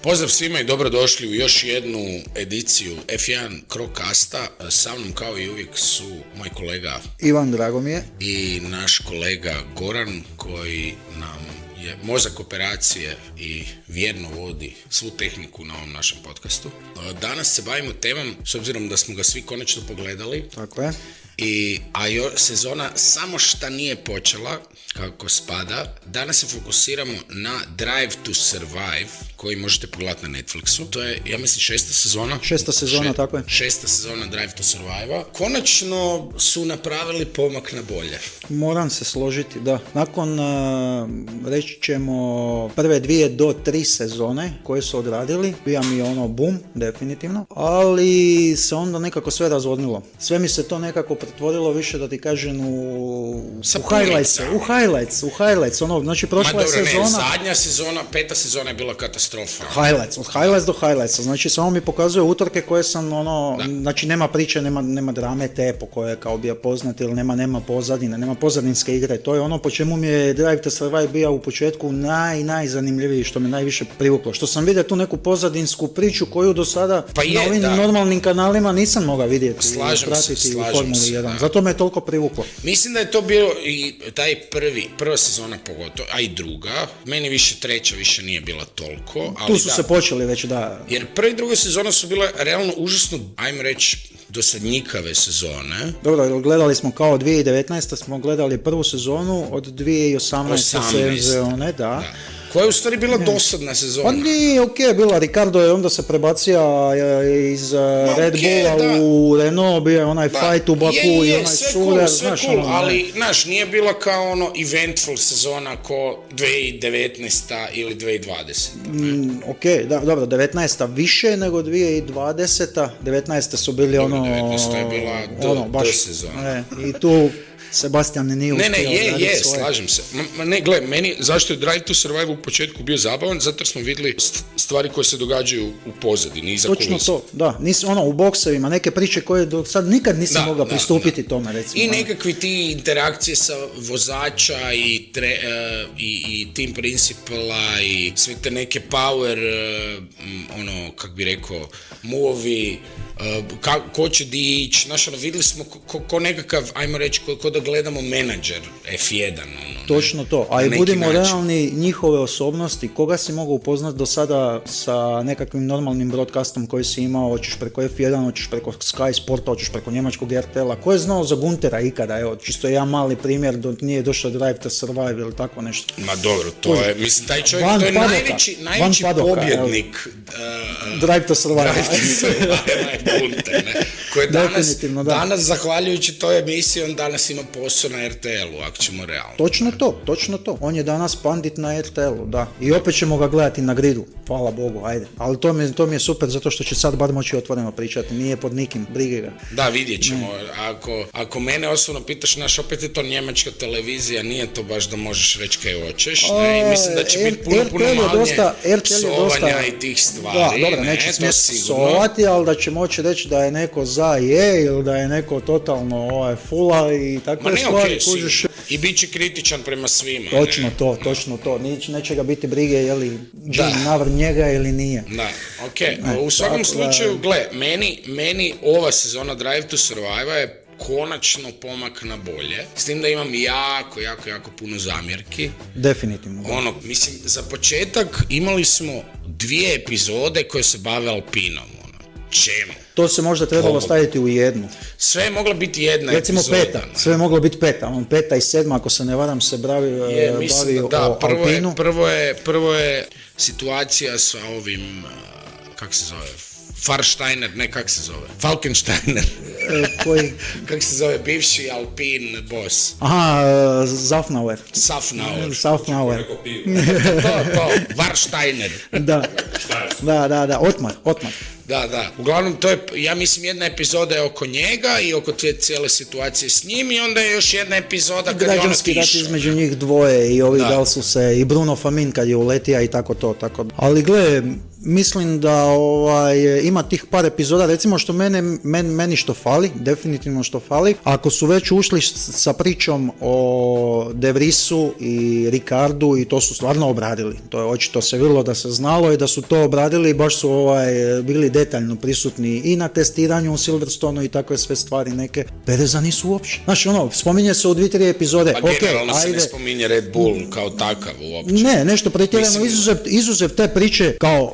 Pozdrav svima i dobrodošli u još jednu ediciju F1 Crowcasta. Sa mnom kao i uvijek su moj kolega Ivan, drago mi je. I naš kolega Goran koji nam je mozak operacije i vjerno vodi svu tehniku na ovom našem podcastu. Danas se bavimo temom, s obzirom da smo ga svi konačno pogledali. Tako je. Sezona samo šta nije počela, kako spada. Danas se fokusiramo na Drive to Survive, koji možete pogledati na Netflixu. To je, ja mislim, šesta sezona, tako je. Šesta sezona Drive to Survive. Konačno su napravili pomak na bolje. Moram se složiti, da. Nakon, reći ćemo, prve 2 do 3 sezone koje su odradili, bija mi ono boom, definitivno, ali se onda nekako sve razvodnilo. Sve mi se to nekako pretvorilo više, da ti kažem, u highlights, ono, znači prošla je sezona. Zadnja sezona, 5. sezona je bila katastrofa. Od highlights do highlightsa, znači samo mi pokazuje utorke koje sam, znači nema priče, nema drame te po koje kao bio poznat, ili nema pozadine, nema pozadinske igre, to je ono po čemu mi je Drive to Survive bio u početku najzanimljiviji, što me najviše privuklo, što sam vidio tu neku pozadinsku priču koju do sada na ovim normalnim kanalima nisam mogao vidjeti i pratiti u Formuli 1, zato me je toliko privuklo. Mislim da je to bilo i taj prva sezona pogotovo, a i druga, meni više treća više nije bila toliko. Ali tu su se počeli već, da. Jer prva i druga sezona su bile realno užasno, ajmo reći, dosadnjikave sezone. Dobro, gledali smo kao 2019. smo gledali prvu sezonu, od 2018. sezone, da. Koja je u stvari bila dosadna sezona. Pa nije, bila, Ricardo je onda se prebacija iz Red Bulla u Renault, bio je onaj fight u Baku i onaj surer, znaš, cool, ali, znaš, nije bila kao ono eventful sezona ko 2019. ili 2020. Da, dobro, 19. više nego 2020. 19. su bili dobro, 19. je bila do sezona. I tu Sebastian nije uspio. Je, slažem se. Gle, meni, zašto je Drive to Survive u početku bio zabavan? Zato jer smo vidjeli stvari koje se događaju u pozadini, iza kulisa. Točno to, da. U boksevima, neke priče koje do sad nikad nisam mogao pristupiti tome, recimo. I nekakvi ti interakcije sa vozača i team principala i sve te neke power, kak bi rekao, movi, ko će di ići, vidjeli smo ko nekakav, ajmo reći, ko da gledamo menadžer F1. Točno to, a i budimo realni, njihove osobnosti, koga si mogao upoznat do sada sa nekakvim normalnim broadcastom koji si imao, hoćeš preko F1, hoćeš preko Sky Sporta, hoćeš preko njemačkog RTL-a, ko je znao za Guntera ikada, evo, čisto jedan mali primjer dok nije došao Drive to Survive ili tako nešto. Ma dobro, to je, mislim, taj čovjek, to je najveći pobjednik Drive to Survive. Gunter, ne? Koji danas, zahvaljujući toj emisiji, on danas ima posao na RTL-u, ako ćemo realno. Točno to. On je danas pandit na RTL-u, da. I opet ćemo ga gledati na gridu, hvala Bogu, ajde. Ali to mi je super, zato što će sad bar moći otvoreno pričati, nije pod nikim, brige ga. Da, vidjet ćemo. Ako mene osobno pitaš, opet je to njemačka televizija, nije to baš da možeš reći kaj hoćeš, ne? I mislim da će biti puno manje psovanja i tih stvari. Da, dobro, neće smjeti psovati, ali da će moći reći da je neko za ili da je neko totalno fula i takve stvari. Kužiš. I bit će kritičan prema svima. Točno to. Neće ga biti brige je li Jim navr njega ili nije. Da, u svakom slučaju, gle, meni ova sezona Drive to Survive je konačno pomak na bolje. S tim da imam jako puno zamjerki. Definitivno. Mislim, za početak imali smo 2 epizode koje se bave Alpinom. Čemu? To se možda trebalo staviti u jednu. Sve je mogla biti jedna recimo epizoda. Recimo 5. Sve je moglo biti 5. 5. i 7. ako se ne varam se bavi o Alpinu. Prvo je situacija sa ovim, kak se zove? Farsteiner, ne, kak se zove? Falkensteiner. Koji? Kak se zove bivši Alpin boss? Aha, Safnauer. To, Warsteiner. Da, Otmar. Da. Uglavnom, to je, ja mislim, jedna epizoda je oko njega i oko te cijele situacije s njim i onda je još jedna epizoda kad je ono građanski rat između njih dvoje i ovi da li su se, i Bruno Famin kad je uletija i tako. Ali gle, mislim da ima tih par epizoda, recimo što meni što fali, definitivno što fali, ako su već ušli sa pričom o De Vriesu i Ricardu i to su stvarno obradili, to je očito se vidjelo da se znalo i da su to obradili i baš su bili detaljno prisutni i na testiranju u Silverstonu i takve sve stvari neke. Pereza nisu uopće. Znači spominje se u 2-3 epizode. Pa generalno se ne spominje Red Bull kao takav uopće. Ne, nešto pretjerano izuzev te priče kao...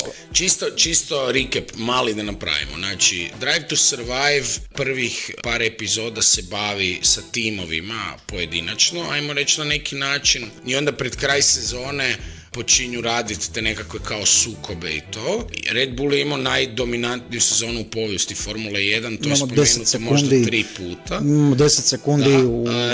Čisto recap, mali da napravimo. Znači, Drive to Survive prvih par epizoda se bavi sa timovima pojedinačno, ajmo reći na neki način, i onda pred kraj sezone počinju raditi te nekakve kao sukobe i to. Red Bull je imao najdominantniju sezonu u povijesti Formule 1, to je spomenuto možda 3 puta. 10 sekundi.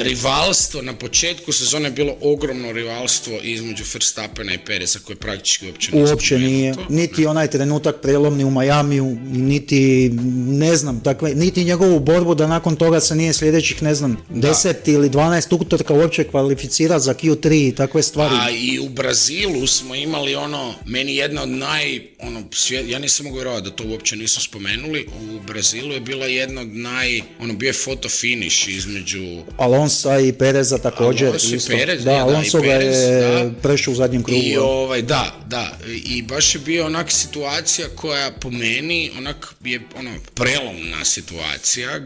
Rivalstvo, na početku sezone je bilo ogromno rivalstvo između Verstappena i Pereza koje praktički uopće nije. Niti onaj trenutak prelomni u Majamiju, niti ne znam, niti njegovu borbu da nakon toga se nije sljedećih 10 ili 12 utrka uopće kvalificira za Q3 i takve stvari. A i u Brazilu smo imali meni jedna od ja nisam mogu vjerovati da to uopće nisu spomenuli, u Brazilu je bila jedna od bio je foto finish između Alonsa i Pereza također. Alonso i Perez, Alonso ga je prešao u zadnjem krugu. I baš je bio onak situacija koja po meni je prelomna situacija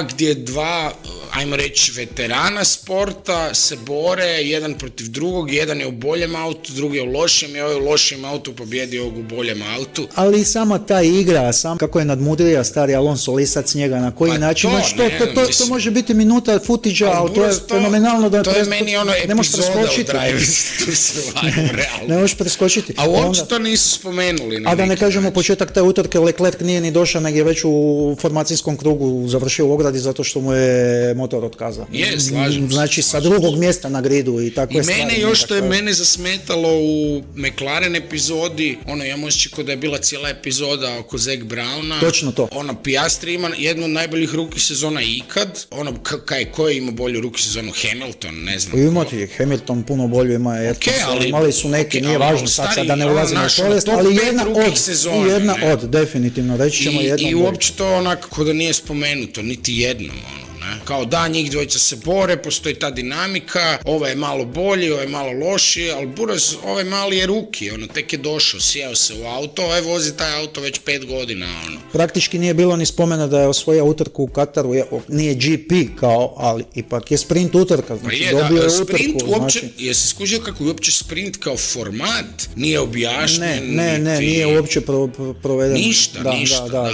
gdje dva, ajmo reći, veterana sporta se bore jedan protiv drugog, jedan je u boljem autu, drugi je u lošem i ovaj u lošem autu pobjedio ovog u boljem autu. Ali i sama ta igra, kako je nadmudrija stari Alonso lisac njega, na koji način, to može biti minuta footage-a, ali to je fenomenalno da to je meni ne možeš preskočiti. Ne možeš preskočiti. A uopće to nisu spomenuli. A da ne kažemo početak te utrke, Leclerc nije ni došao, nego je već u formacijskom krugu završio u ogradi zato što mu je motor otkazao. Znači sa drugog mjesta na gridu i takve stvari. I mene još što je mene zasmetalo u McLaren epizodi, ja možda kod da je bila cijela epizoda oko Zac Browna. Točno to. Piastri ima jednu od najboljih ruki sezona ikad. Ko je imao bolju ruki sezonu? Hamilton, ne znam. Imati Hamilton puno bolju ima. Imali su neki, nije važno sad da ne ulazimo u povijest, ali jedna od, definitivno, reći ćemo jedna od. I uopće to ko da nije spomenuto, niti jednom, Kao da, njih dvojica se bore, postoji ta dinamika, ovaj je malo bolji, ovaj je malo lošiji, ali Buras, ovaj mali je ruki, tek je došao, sjeo se u auto, ovaj vozi taj auto već 5 godina, Praktički nije bilo ni spomena da je osvojio utrku u Kataru, nije GP kao, ali ipak je sprint utrka, znači dobio je utrku. Jesi skužio kako je uopće sprint kao format nije objašnjen? Ne, nije uopće proveden. Ništa.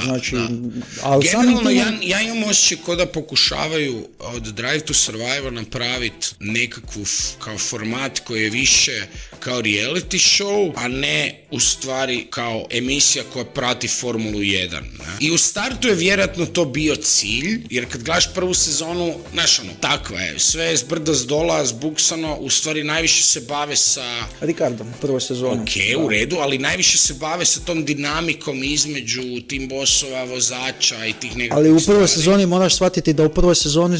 Znači, generalno, ja imam osjećaj kao da pokušavaju od Drive to Survive napraviti nekakvu kao format koji je više kao reality show, a ne u stvari kao emisija koja prati Formulu 1. Ne? I u startu je vjerojatno to bio cilj, jer kad gledaš prvu sezonu, takva je, sve je zbrda zdola, zbuksano, u stvari najviše se bave sa Ricardom, prvoj sezoni. U redu, ali najviše se bave sa tom dinamikom između tim bosova, vozača i tih nekakvih ali u prvoj sezoni moraš shvatiti da u prvoj sezoni,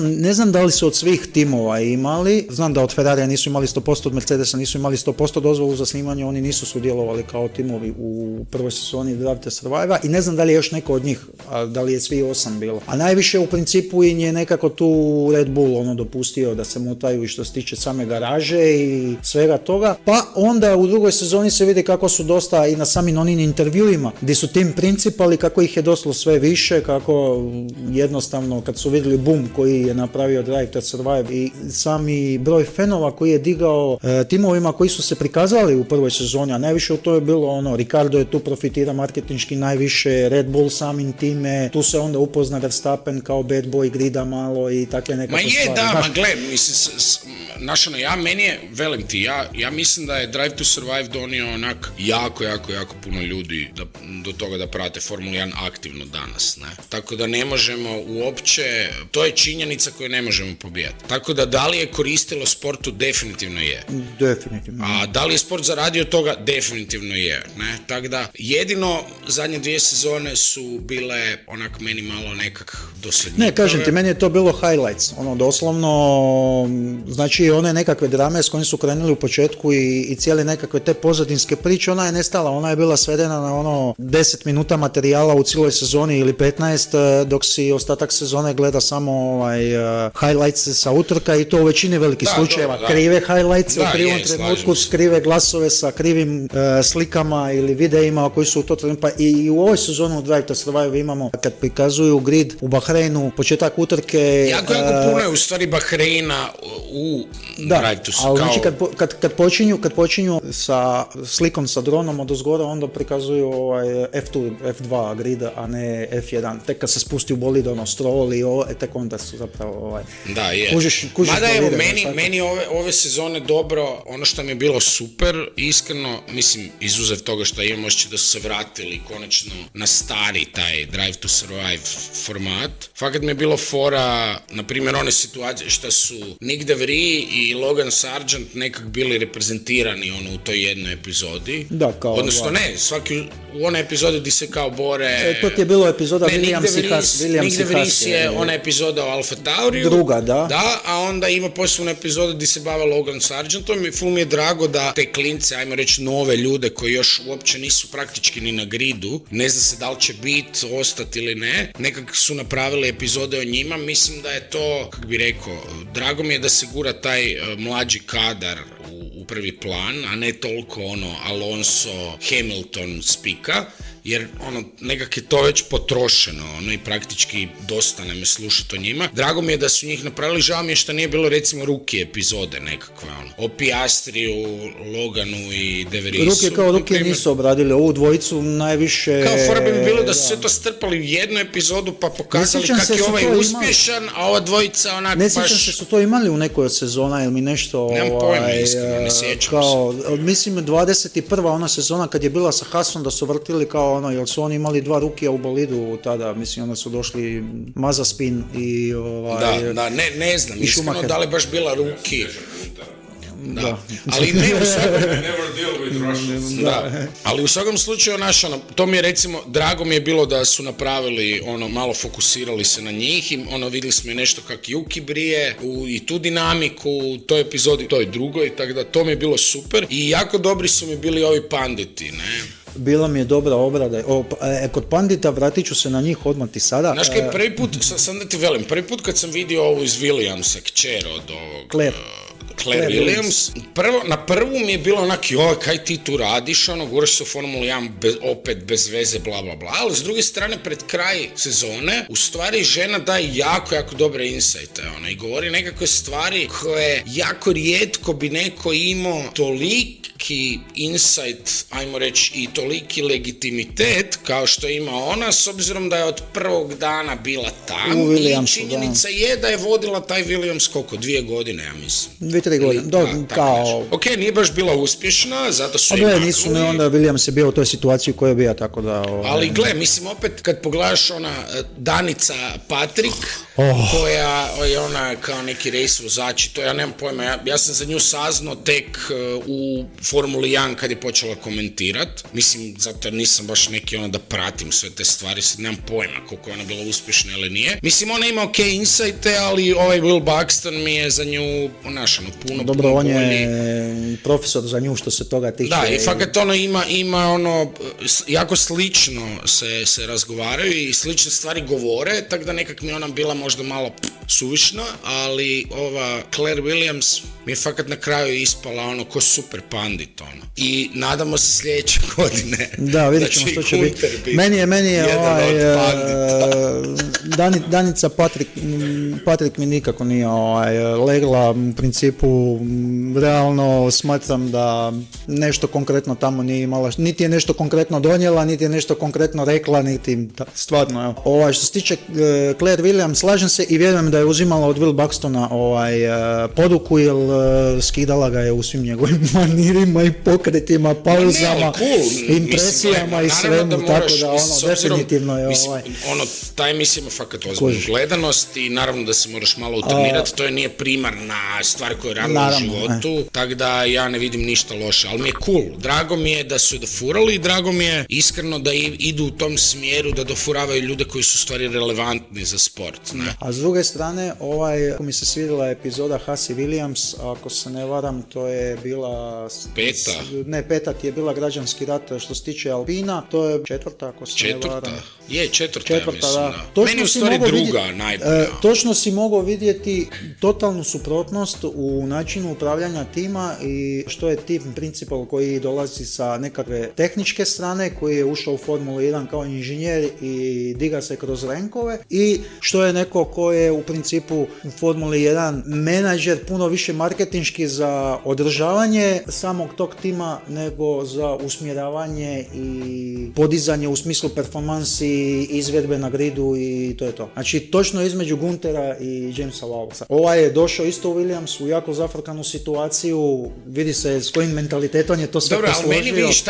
ne znam da li su od svih timova imali, znam da od Ferrarija nisu imali 100%, od Mercedesa nisu imali 100% dozvolu za snimanje, oni nisu sudjelovali kao timovi u prvoj sezoni Drive to Survive i ne znam da li je još neko od njih, da li je svi 8 bilo. A najviše u principu im je nekako tu Red Bull dopustio da se mutaju i što se tiče same garaže i svega toga, pa onda u drugoj sezoni se vidi kako su dosta i na samim onim intervjuima gdje su tim principali, kako ih je došlo sve više, kako jednostavno kad su vidjeli boom koji je napravio Drive to Survive i sami broj fanova koji je digao timovima koji su se prikazali u prvoj sezoni, a najviše u to je bilo Ricardo je tu profitira marketinški najviše, Red Bull samim time, tu se onda upozna Verstappen kao bad boy grida malo i takve nekakve stvari. Ja mislim da je Drive to Survive donio onak jako puno ljudi do toga da prate Formulu 1 aktivno danas, ne? Tako da ne možemo uopće, to je činjenica koju ne možemo pobijati. Tako da li je koristilo sportu, definitivno je. Definitivno. A da li je sport zaradio toga? Definitivno je, ne? Tako da, jedino zadnje 2 sezone su bile onak meni malo nekak dosadnjivije. Ne, kažem ti, meni je to bilo highlights, ono, doslovno, znači one nekakve drame s kojim su krenuli u početku i cijele nekakve te pozadinske priče, ona je nestala, ona je bila svedena na ono 10 minuta materijala u cijeloj sezoni ili 15, dok si ostatak sezone gleda samo highlights sa utrka i to u većini velikih slučajeva, krive highlights u krivom trenutku, krive glasove sa krivim slikama ili videima koji su u to trenutku, pa i u ovoj sezonu u Drive to Survive imamo, kad prikazuju grid u Bahreinu, početak utrke... Jako puno je u stvari Bahreina u Drive to Survive. Da, ali znači kad počinju sa slikom sa dronom od ozgora, onda prikazuju F2, F2 grid, a ne F1. Tek kad se spusti u bolid, Stroll i tek onda su zapravo Da, je. Kužiš mada evo, meni ove sezone dobro, ono što mi je bilo super, iskreno, mislim, izuzev toga što imam osjećaj da su se vratili konačno na stari taj Drive to Survive format. Fakat mi je bilo fora, na primjer, one situacije što su Nick DeVries i Logan Sargent nekak bili reprezentirani u toj jednoj epizodi. Da, kao odnosno ne, svaki u onoj epizodi gdje se kao bore... to ti je bilo epizoda Williams i Haas. Nick DeVries je ona epizoda o Alfa Tauriju. Druga, da. Da, a onda ima posebnu epizodu gdje se bave Logan Sargentom i ful mi je drago da te klince, ajmo reći nove ljude koji još uopće nisu praktički ni na gridu, ne zna se da li će biti, ostati ili ne, nekak su napravili epizode o njima, mislim da je to, kako bi rekao, drago mi je da se gura taj mlađi kadar u prvi plan, a ne toliko Alonso, Hamilton spika, jer nekak je to već potrošeno, i praktički dosta nam je slušati o njima. Drago mi je da su njih napravili, žao mi je što nije bilo recimo Rookie epizode nekakve, o Piastriju, Loganu i De Vriesu. Rookie nisu obradili ovu dvojicu najviše... Kao fora bi mi bilo da su sve to strpali u jednu epizodu pa pokazali kak je ovaj uspješan, a ova dvojica onak baš... Ne sjećam se, su to imali u nekoj od sezona ili mi nešto... Nemam pojma, iskreno, ne sjećam se. Mislim, 21. ona sezona kad je bila sa Haasom da su vrtili kao jer su oni imali 2 Rookija u bolidu tada, mislim, onda su došli Mazepin i Da, ne znam, iskreno da li baš bila Rookie. Da. Ali ali u svakom slučaju to mi je recimo, drago mi je bilo da su napravili malo fokusirali se na njih i vidjeli smo i nešto kak Yuki brije i tu dinamiku u toj epizodi, toj drugoj, tako da to mi je bilo super i jako dobri su mi bili ovi panditi, ne? Bila mi je dobra obrada. Kod pandita vratit ću se na njih odmah ti sada. Znaš kaj, prvi put, sam da ti velim, prvi put kad sam vidio ovu iz Williamsa, kćer od ovog... Claire Williams. Na prvu mi je bilo onak, joj, kaj ti tu radiš, guraš se u Formulu 1 opet bez veze, bla bla bla, ali s druge strane pred kraj sezone, u stvari žena daje jako, jako dobre insajte, i govori nekakve stvari koje jako rijetko bi neko imao toliki insight, ajmo reći, i toliki legitimitet kao što ima ona, s obzirom da je od prvog dana bila tam i činjenica je da je vodila taj Williams koliko, 2 godine, ja mislim. 2-3 godine, kao... Ok, nije baš bila uspješna, zato su nisu, ne, onda Williams je bio u toj situaciji u kojoj je bio, tako da... Ali gle, mislim, opet, kad pogledaš Danica Patrick, koja je ona kao neki race vozač, to ja nemam pojma, ja sam za nju saznao tek u Formuli 1 kad je počela komentirat, mislim, zato jer nisam baš neki da pratim sve te stvari, sad nemam pojma koliko je ona bila uspješna ili nije. Mislim, ona ima ok insighte, ali ovaj Will Buxton mi je za nju puno dobro, on je profesor za nju što se toga tiče. Da, i fakat ima jako slično se razgovaraju i slične stvari govore, tako da nekak mi ona bila možda malo suvišna, ali ova Claire Williams mi je fakat na kraju ispala ko super pandit, I nadamo se sljedeće godine. Da, vidjet ćemo što će biti. Meni je Danica Patrick mi nikako nije legla, u principu realno smatram da nešto konkretno tamo nije imala, niti je nešto konkretno donijela, niti je nešto konkretno rekla, niti stvarno. Što se tiče Claire Williams, slažem se i vjerujem da je uzimala od Will Buxtona poruku, jer skidala ga je u svim njegovim manirima i pokretima, pauzama, impresijama i svemu, tako da definitivno je ta emisija ima fakat ozbiljnu gledanost i naravno da se moraš malo utrenirati, to je nije primarna stvar koju radimo u životu, tako da ja ne vidim ništa loše, ali mi je cool, drago mi je da su je dofurali i drago mi je iskreno da idu u tom smjeru da dofuravaju ljude koji su stvari relevantni za sport. Ne? A s druge strane, ako mi se svidjela epizoda Hussey Williams, ako se ne varam, to je bila... Peta ti je bila građanski rat što se tiče Alpina, to je četvrta, ako se ne varam. Četvrta, ja mislim, da. Meni u stvari druga, najbolja. Točno si mogao vidjeti totalnu suprotnost u načinu upravljanja tima i što je tim principal koji dolazi sa nekakve tehničke strane, koji je ušao u Formulu 1 kao inženjer i diga se kroz renkove, i što je neko ko je u principu u Formuli 1 menadžer puno više marketinški za održavanje samog tog tima nego za usmjeravanje i podizanje u smislu performansi, izvedbe na gridu i to je to. Znači točno između Guntera i Jamesa Lowellsa. Je došao isto u Williams u jako zafrkanu situaciju, vidi se s kojim mentalitetom je to sve posložio. Dobro, ali meni vidiš,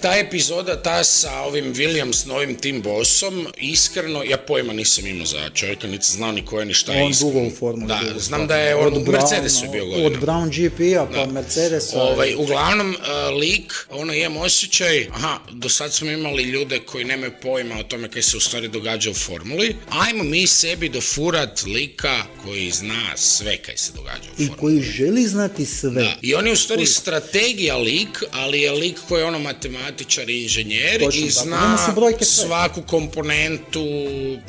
ta epizoda, ta sa ovim Williams novim tim bossom, iskreno, ja pojma nisam imao za čovjeka, niti znao ni ko je ni šta je iskreno. On dugo u formuli. Da, znam da je on u Mercedesu bio godina. Od Brown GP-a pa Mercedesa. Uglavnom, lik, imam osjećaj, do sad smo imali ljude koji nemaju pojma o tome kaj se u stvari događa u formuli, ajmo mi sebi dofurat lika koji zna sve kaj se događa u formuli. I koji želi znati sve. Da. I on je u stvari strategija lik, ali je lik koji je matematičar i inženjer. Točno, i zna svaku komponentu,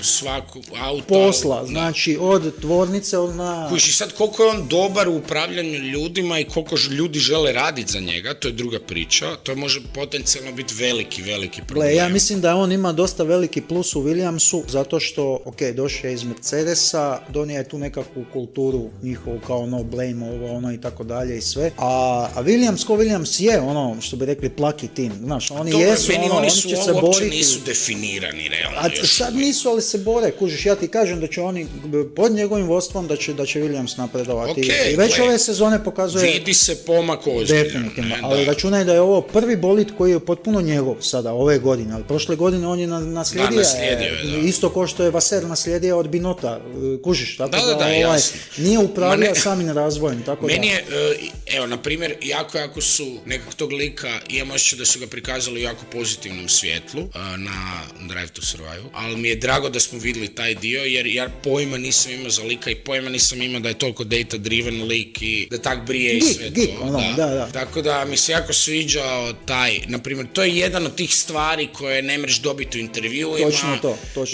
svaku auto. Posla, znači od tvornice, Kuži sad koliko je on dobar u upravljanju ljudima i koliko ljudi žele raditi za njega, to je druga priča, to može potencijalno biti veliki problem. Ja mislim da on ima dosta veliki plus u Williamsu, zato što, došao je iz Mercedesa, donio je tu nekakvu kulturu njihovu kao no blame, i tako dalje i sve, a Williams je što bi rekli plaki tim, znaš, oni jesu, oni će se boriti. Uopće nisu definirani, realno. Sad nisu, ali se bore, kužiš, ja ti kažem da će oni, pod njegovim vodstvom, da će Williams napredovati. I već ove sezone pokazuje... Vidi se pomak ozbiljno. Definitivno, ali računaj da je ovo prvi bolid koji je potpuno njegov sada, ove godine, ali prošle godine on je naslijedio isto ko što je Vaser naslijedio od Binota, kužiš, tako da nije upravljao samim razvojem, tako da... Meni je, na primjer, jako su nekak tog lika, imam osjećaj da su ga prikazali u jako pozitivnom svjetlu na Drive to Survive, ali mi je drago da smo vidjeli taj dio, jer ja pojma nisam imao za lika i pojma nisam imao da je toliko data driven lik i da tak brije i sve to. Da. Tako da mi se jako sviđao taj, na primjer, to je jedan od tih stvari koje ne mreš dobiti u intervjuima,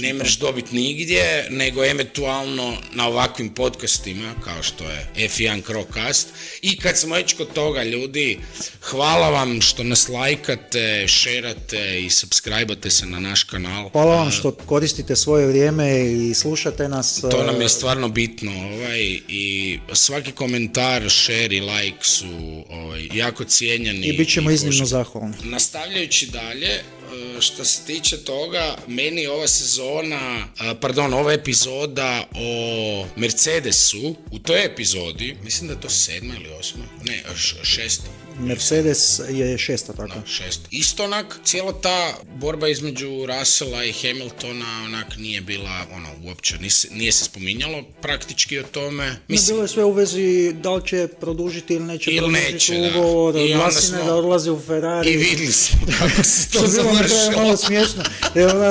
ne mreš dobiti nigdje, nego eventualno na ovakvim podcastima, kao što je F1 Crowcast. I kad smo već kod toga, ljudi, hvala vam što nas lajkate, šerate i subscribe-ate se na naš kanal. Hvala vam što koristite svoje vrijeme i slušate nas. To nam je stvarno bitno, i svaki komentar, share i like su jako cijenjeni. I bit ćemo iznimno zahvalni. Nastavljajući dalje, što se tiče toga, meni ova epizoda o Mercedesu, u toj epizodi, mislim da je to 7. ili 8. Ne, 6. Mercedes je 6. tako. Da, 6. Isto onak, cijela ta borba između Russella i Hamiltona onak nije bila, uopće nije se spominjalo praktički o tome. Bilo je sve u vezi da li će produžiti ili neće produžiti ugovor, glasine da odlazi u Ferrari. I vidjeli smo kako se to završilo. Malo smiješno.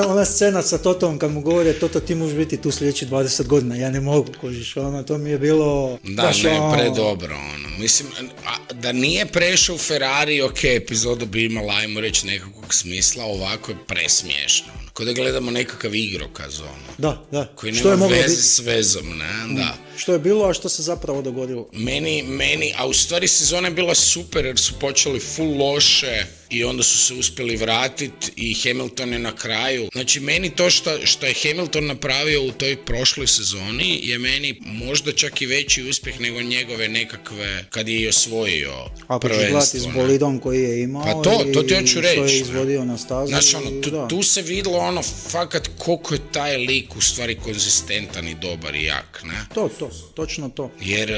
Ona scena sa Totom kad mu govore, Toto ti možeš biti tu sljedeći 20 godina, ja ne mogu, kužiš, to mi je bilo... Da, predobro, mislim, da nije prešao u Ferrari, epizoda bi imala, ajmo reći, nekakvog smisla, ovako je presmiješno. Ko da gledamo nekakav igrokaz, Da. koji nema veze s vezom, ne, da. što je bilo, a što se zapravo dogodilo. A u stvari sezona je bila super jer su počeli full loše i onda su se uspjeli vratiti i Hamilton je na kraju. Znači meni to što je Hamilton napravio u toj prošloj sezoni je meni možda čak i veći uspjeh nego njegove nekakve kad je i osvojio ako prvenstvo. Ako ćeš gledati s bolidom koji je imao pa to ti hoću reći. Što je izvodio na stazi. Znači tu se vidjelo fakat koliko je taj lik u stvari konzistentan i dobar i jak, ne? Točno to. Jer,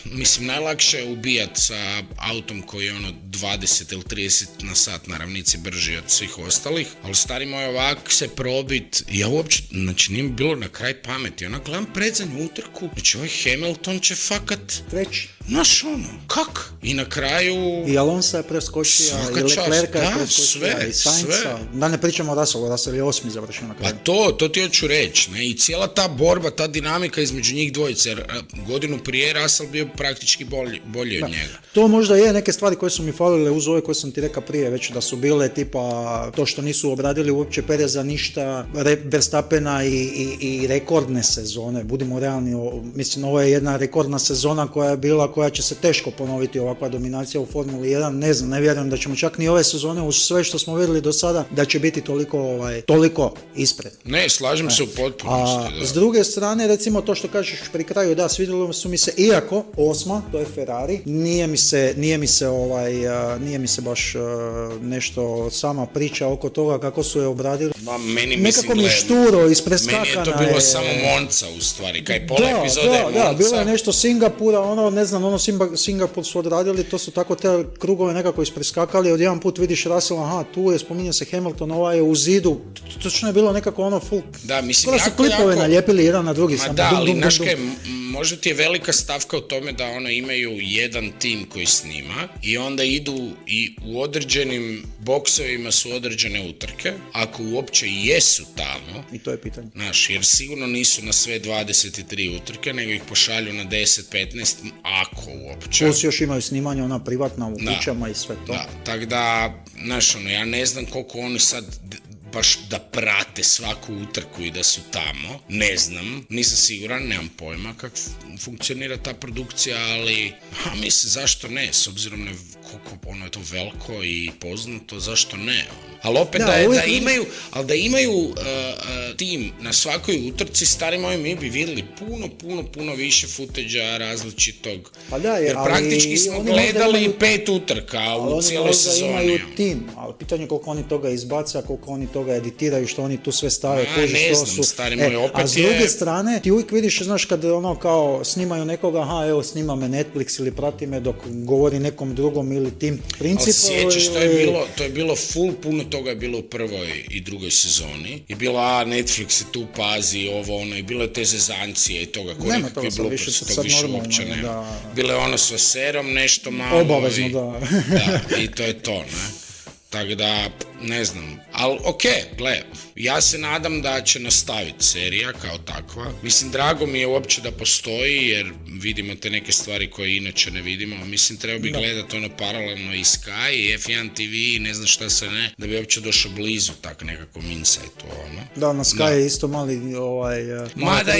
mislim, najlakše je ubijat sa autom koji je 20 ili 30 na sat na ravnici brži od svih ostalih, ali stari moj ovak se probit, ja uopće, znači nije mi bilo na kraj pameti, gledam predzadnju utrku, znači ovaj Hamilton će fakat treći. Znaš kak? I na kraju... I Alonso je preskočio, i Leclerca je preskočio, i Sainza. Da ne pričamo o Russellu, Russell je 8. završio na kraju. Pa to ti hoću reći, ne? I cijela ta borba, ta dinamika između njih dvojice, jer godinu prije Russell bio praktički bolji od njega. To možda je neke stvari koje su mi falile uz ove koje sam ti rekao prije, već da su bile tipa to što nisu obradili uopće Pereza ništa, Verstappena i rekordne sezone, budimo realni, mislim ovo je jedna rekordna sezona koja je bila, koja će se teško ponoviti ovakva dominacija u Formuli 1, ne vjerujem da ćemo čak ni ove sezone uz sve što smo vidjeli do sada da će biti toliko ispred. Ne, slažem se u potpunosti. S druge strane, recimo to što kažeš pri kraju, da, svidjelo su mi se, iako 8. to je Ferrari, nije mi se baš nešto sama priča oko toga kako su je obradili. Nekako mi šturo, ispreskakana. Meni je to bilo samo Monca u stvari, kaj pola epizode je Monca. Da, bilo je nešto Singapura, ne znam, Singapur su odradili, to su tako te krugove nekako ispreskakali, od jedan put vidiš Russell, tu je, spominje se Hamilton, je u zidu, točno je bilo nekako full. Da, mislim, su klipove nalijepili jedan na drugi. Ali znaš kaj, možda ti je velika stavka u tome da imaju jedan tim koji snima i onda idu i u određenim boksovima su određene utrke, ako uopće jesu tamo. I to je pitanje. Znaš, jer sigurno nisu na sve 23 utrke, nego ih pošalju na 10-15, ako uopće. Plus još imaju snimanje privatna u kućama i sve to. Da, tako da, znaš, ja ne znam koliko oni sad baš da prate svaku utrku i da su tamo, ne znam, nisam siguran, nemam pojma kako funkcionira ta produkcija, ali mislim, zašto ne, s obzirom na koliko je to veliko i poznato, zašto ne, ali opet da imaju tim na svakoj utrci, stari moji, mi bi vidjeli puno više footage-a različitog, jer praktički smo gledali 5 utrka u cijeloj sezoni. Ali imaju tim, ali pitanje koliko oni toga izbaca, koliko oni toga editiraju, što oni tu sve stave, ne znam, stari moj, opet a s druge strane, ti uvijek vidiš, znaš, kad kao snimaju nekoga, evo snima me Netflix ili prati me dok govori nekom drugom ili tim principu. Ali sjećaš, to je bilo puno toga je bilo u prvoj i drugoj sezoni i bilo, Netflix je tu pazi, i bilo je te zezancije i toga, nema toga sad više, sad normalno, da. Bilo je s Vaserom nešto malo. Obavezno, da. Da, i to je to, ne. Tako da, ne znam, ali gle, ja se nadam da će nastaviti serija kao takva. Mislim, drago mi je uopće da postoji, jer vidimo te neke stvari koje inače ne vidimo. Mislim, treba bi gledati paralelno i Sky, i F1 TV, i ne znam šta se ne, da bi uopće došao blizu tak nekakvom insightu, Da, na Sky je isto mali, Mada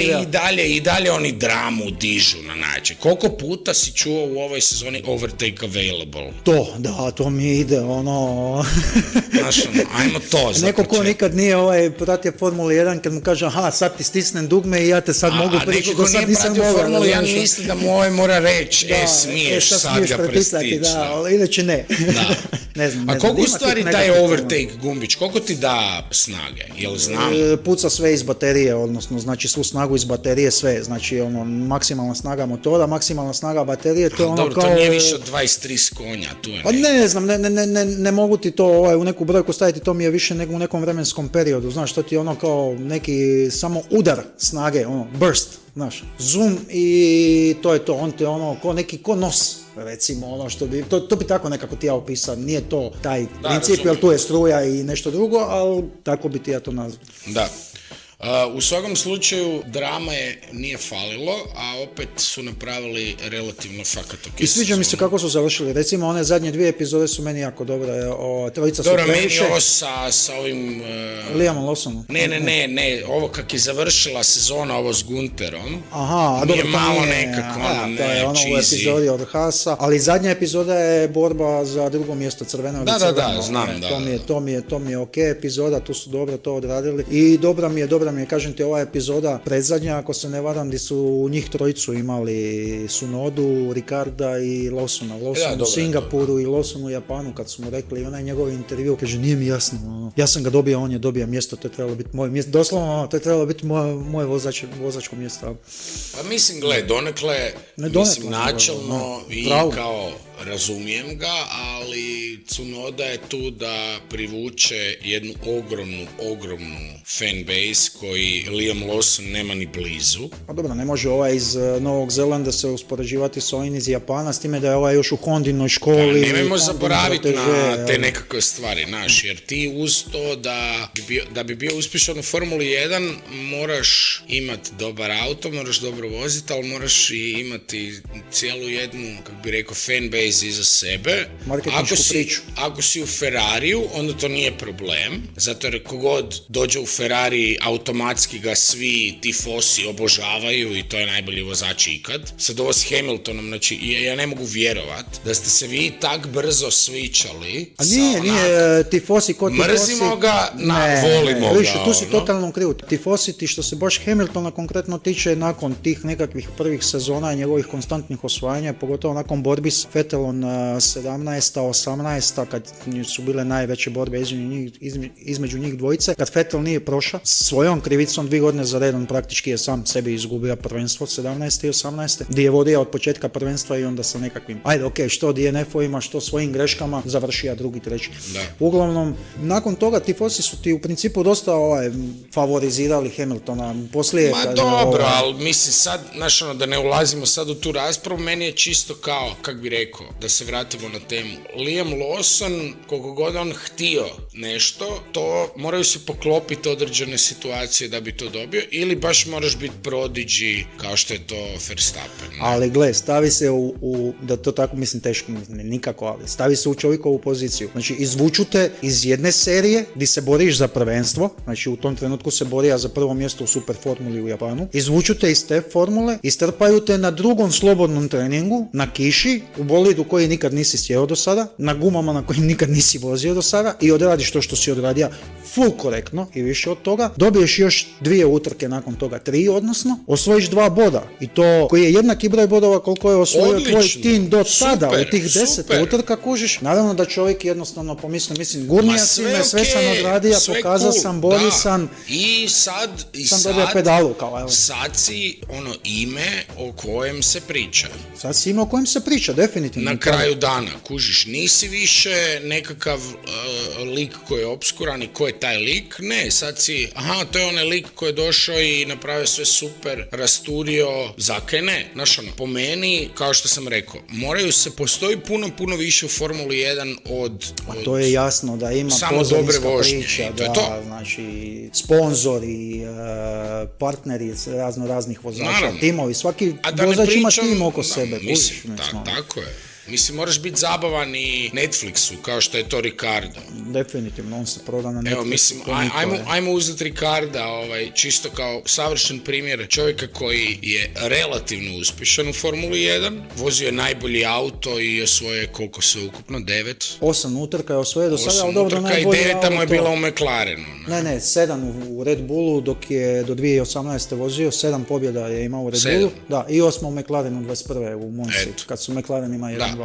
i dalje oni dramu dižu na način. Koliko puta si čuo u ovoj sezoni overtake available? To mi ide, Znaš, ajmo to. Neko ko nikad nije pratio Formulu 1, kad mu kaže, sad ti stisnem dugme i ja te sad mogu pričati, do sad nisam mogao. A neko ko nije pratio Formulu 1 misli da mu mora reći, smiješ sad ga prestići. Da, inače ne. Ne znam. A koliko u stvari taj overtake gumbić, koliko ti da snage, jel znam? Puca sve iz baterije, odnosno, znači svu snagu iz baterije, sve, znači maksimalna snaga motora, maksimalna snaga baterije, to je dobro, kao... to nije više od 23 konja, tu je Pa ne znam, ne mogu ti to u neku brojku staviti, to mi je više nego u nekom vremenskom periodu, znaš, to ti je kao neki samo udar snage, burst, znaš, zoom i to je to, on te ko nos, recimo, što bi, to bi tako nekako ti ja opisao, nije to taj princip, jer tu je struja i nešto drugo, ali tako bi ti ja to nazvao. Da. U svakom slučaju drama nije falilo, a opet su napravili relativno fakat ok. I sviđa mi se kako su završili. Recimo, one zadnje 2 epizode su meni jako dobre. Trojica su previše. Meni ovo sa ovim... Liamom Lawsonom. Ne. Ovo kak je završila sezona, ovo s Gunterom. Aha, a dobro, to malo nije... nekako, to je ono u epizodi od Hasa. Ali zadnja epizoda je borba za drugo mjesto, crveno ili crveno. Da, znam, To mi je ok epizoda, tu su dobro to odradili. I dobra mi je, kažem ti, ova epizoda predzadnja, ako se ne varam, gdje su njih trojicu imali Sunodu, Ricarda i Lawsona. Lawson u Singapuru i Lawson u Japanu, kad su mu rekli onaj njegov intervju, kaže, nije mi jasno, ja sam ga dobio, on je dobio mjesto, to je trebalo biti moje mjesto, doslovno, to je trebalo biti moje vozačko mjesto. Pa mislim, donekle, načelno i kao razumijem ga, ali Tsunoda je tu da privuče jednu ogromnu fanbase koji Liam Lawson nema ni blizu. Pa dobro, ne može ovaj iz Novog Zelanda se uspoređivati s ovim iz Japana, s time da je ovaj još u Hondinoj školi. Nemojmo zaboraviti na te nekakve stvari, jer ti uz to da bi bio uspješan u Formuli 1 moraš imati dobar auto, moraš dobro voziti, ali moraš i imati cijelu jednu, kako bi rekao, fanbase iza sebe. Ako si u Ferrariju, onda to nije problem, zato jer kogod dođe u Ferrari, automatski ga svi tifosi obožavaju i to je najbolji vozač ikad. Sad ovo s Hamiltonom, znači, ja ne mogu vjerovat da ste se vi tak brzo svičali. A nije tifosi kod tifosi. Mrzimo ga, volimo ga. Tu si totalno kriv. Tifosi ti što se baš Hamiltona konkretno tiče nakon tih nekakvih prvih sezona i njegovih konstantnih osvajanja, pogotovo nakon borbi s Vettelom 17. 18. kad su bile najveće borbe između njih dvojice, kad Vettel nije prošao svojom krivicom 2 godine za redom, praktički je sam sebi izgubio prvenstvo 17. i 18. gdje je vodio od početka prvenstva i onda sa nekakvim, što DNF-ovima, što svojim greškama, završio drugi, treći. Da. Uglavnom, nakon toga tifosi su ti u principu dosta favorizirali Hamiltona. Poslije, ali mislim sad, da ne ulazimo sad u tu raspravu, meni je čisto kao, kak bi rekao, da se vratimo na temu. Liam Lawson, koliko god on htio nešto, to moraju se poklopiti određene situacije da bi to dobio, ili baš moraš biti prodigy kao što je to Verstappen. Ali gle, stavi se da to tako mislim teško, nikako, ali stavi se u čovjekovu poziciju. Znači, izvuču te iz jedne serije gdje se boriš za prvenstvo, znači u tom trenutku se borija za prvo mjesto u super formuli u Japanu, izvuču te iz te formule, istrpaju te na drugom slobodnom treningu, na kiši, u bolidu koji nikad nisi sjeo do sada, na gumama na kojim nikad nisi vozio do sada i odradiš to što si odradio full korektno i više od toga, dobiješ još 2 utrke nakon toga, 3 odnosno, osvojiš 2 boda i to koji je jednaki broj bodova koliko je osvojio tvoj tim do tada u tih 10 utrka, kužiš. Naravno da čovjek jednostavno pomisli, gurnija si me, sve sam odradio, pokazao sam, bori sam i sad dobio pedalu kao sad si ime o kojem se priča. Sad si ime o kojem se priča, definitivno. Na kraju dana, kužiš, nisi više nekakav lik koji je obskuran i ko je taj lik, ne, sad si, to je onaj lik koji je došao i napravio sve super, rasturio, zakaj ne, po meni, kao što sam rekao, postoji puno više u Formuli 1 od to je jasno da ima pozorniska priča, znači sponzori, partneri raznih vozača, timovi, svaki vozač ima tim oko sebe. Tako je. Mislim, moraš biti zabavan i Netflixu, kao što je to Ricardo. Definitivno, on se proda na Netflixu. Evo, mislim, ajmo uzeti Ricarda, čisto kao savršen primjer čovjeka koji je relativno uspješan u Formuli 1, vozio je najbolji auto i osvoje koliko se ukupno, 8 utrka je osvojio do sada, ali dobro, najbolji auto. 8 utrka i 9 mu je bila u McLarenu. Ne, 7 u Red Bullu, dok je do 2018. vozio, 7 pobjeda je imao u Red Bullu. Da, i 8 u McLarenu 21. u Monci, kad su McLaren ima 1-2.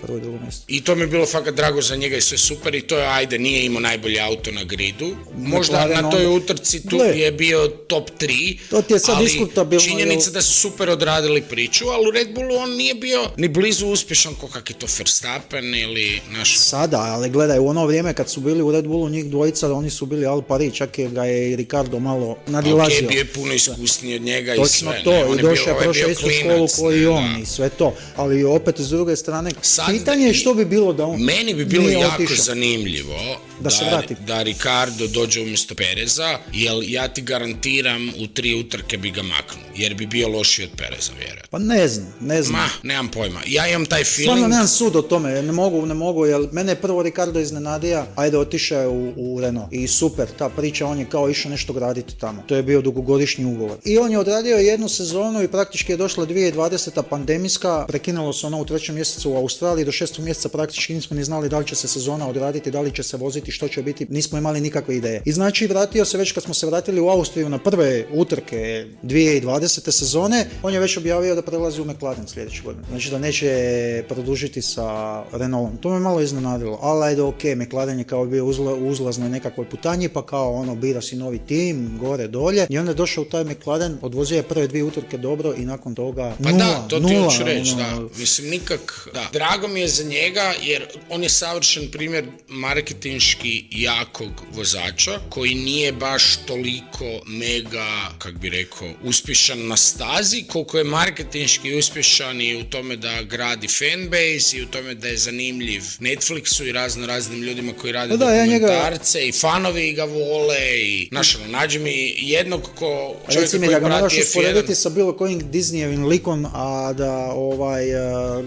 Prvo i drugo mjesto. I to mi je bilo fakat drago za njega i sve super i to je, nije imao najbolji auto na gridu. Možda na toj utrci tu je bio top 3, to ti je sad ali činjenica da su super odradili priču, ali u Red Bullu on nije bio ni blizu uspješan ko kak je to Verstappen ili naš... Sada, ali gledaj, u ono vrijeme kad su bili u Red Bullu njih dvojica, oni su bili Al Pari, čak je ga je i Ricardo malo nadilazio. Bio je puno iskusniji od njega točno i sve. Točno to, i došao je prošao istu školu koji on i sve to, ali opet s druge druge strane, Sad pitanje je što bi bilo da on meni bi bilo nije jako otišao. zanimljivo Da se vrati. da Ricardo dođe umjesto Pereza, jer ja ti garantiram u 3 utrke bi ga maknuo, jer bi bio lošiji od Pereza, vjerojatno. Pa ne znam. Ma, nemam pojma. Ja imam taj feeling... Stvarno nemam sud o tome, ne mogu, jer mene je prvo Ricardo iznenadija, ajde otišao je u Renault i super, ta priča, on je kao išao nešto graditi tamo. To je bio dugogodišnji ugovor. I on je odradio jednu sezonu i praktički je došla 2020. pandemijska, prekinulo se ono u 3. mjesecu u Australiji, do 6. mjeseca praktički nismo ni znali da li će se sezona odraditi, da li će se voziti, što će biti, nismo imali nikakve ideje. I znači vratio se već kad smo se vratili u Austriju na prve utrke 2020. sezone, on je već objavio da prelazi u McLaren sljedeće godine. Znači da neće produžiti sa Renaultom. To me malo iznenadilo, ali ajde ok, McLaren je kao bio u uzlaznoj nekakvoj putanji, pa kao ono bira si novi tim, gore, dolje, i onda je došao u taj McLaren, odvozio je prve 2 utrke dobro i nakon toga Pa nula, da, to ti nula, hoću reći, ono, da. Mislim, nikak, da. Drago mi je za njega, jer on je savršen primjer marketinški jakog vozača, koji nije baš toliko mega, kak bi rekao, uspješan na stazi, koliko je marketinški uspješan i u tome da gradi fanbase i u tome da je zanimljiv Netflixu i raznim ljudima koji rade dokumentarce i fanovi ga vole i nađi mi jednog čovjeka reci mi koji da ga moraš prati usporediti F1. sa bilo kojim Disneyevim likom, a da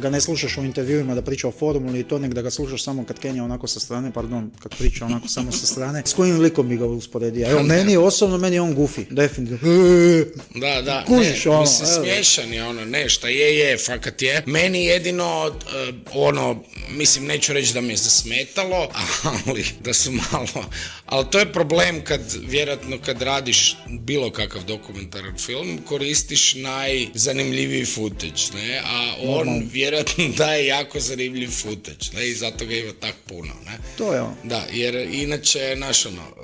ga ne slušaš u intervjuima da priča o formuli i to, nek da ga slušaš samo kad kenja onako sa strane, kad priča onako samo sa strane. S kojim likom bi ga usporedio? Evo, meni je on goofy, definitivno. Da, kužiš, ne, ono, mislim, smiješan je ono, nešto fakat je. Meni jedino, mislim, neću reći da mi je zasmetalo, ali da su malo, ali to je problem vjerojatno kad radiš bilo kakav dokumentaran film, koristiš najzanimljiviji footage, ne, a on vjerojatno daje jako zanimljiv footage, ne, i zato ga ima tak puno, ne. To je on. Da, jer inače,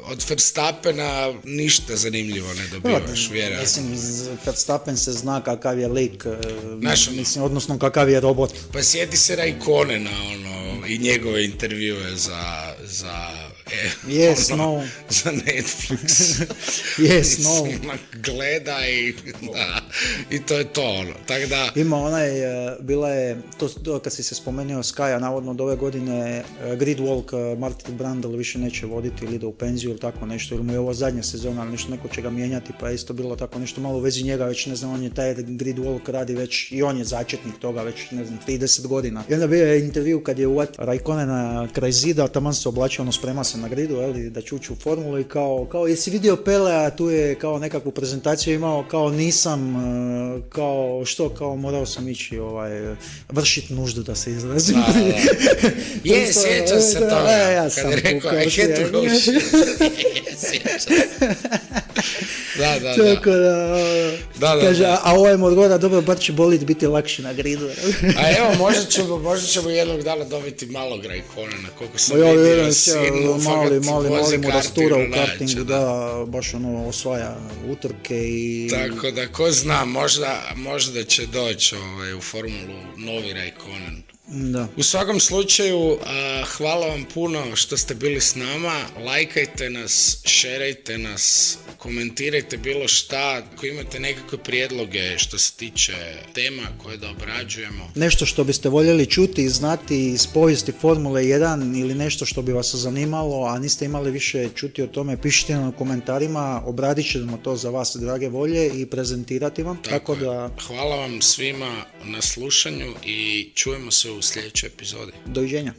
od Verstappena ništa zanimljivo ne dobivaš, vjerojatno. Mislim, Verstappen se zna kakav je lik, mislim, odnosno kakav je robot. Pa sjeti se Raikkonena, i njegove intervjue za za Netflix. Gleda i to je to, tako da... Ima bila je, to kad si se spomenuo Sky-a, navodno od ove godine Gridwalk Martin Brundle više neće voditi ili ide u penziju ili tako nešto, ili mu je ovo zadnja sezona, ali nešto neko će ga mijenjati, pa je isto bilo tako nešto malo u vezi njega, već ne znam, on je taj Gridwalk radi već, i on je začetnik toga već, ne znam, 30 godina. I onda bio je intervju kad je uvat Raikkonena kraj zida, taman se oblačio, sprema se na gridu, da će ući u formulu i kao jesi vidio Pelea, tu je kao nekakvu prezentaciju imao, kao nisam, kao morao sam ići vršiti nuždu, da se izrazim. Je, sjećam se toga. Ja sam rekao, I had to go shit. Da. Tako da. Kaže, a ovaj mu odgovara, dobro, bar će bolit biti lakši na gridu. A evo, možda ćemo jednog dana dobiti malog Raikonena, koliko sam vidio silnu, mali mu rastura u kartingu, da, baš osvaja utrke i... Tako da, ko zna, možda će doći u formulu novi Raikkonen. Da. U svakom slučaju, hvala vam puno što ste bili s nama, lajkajte nas, šerajte nas, komentirajte bilo šta, ako imate nekakve prijedloge što se tiče tema koje da obrađujemo. Nešto što biste voljeli čuti i znati iz povijesti Formule 1 ili nešto što bi vas zanimalo, a niste imali više čuti o tome, pišite nam u komentarima, obradit ćemo to za vas, drage volje, i prezentirati vam. Tako da... Hvala vam svima na slušanju i čujemo se u sljedećoj epizodi. Doviđenja.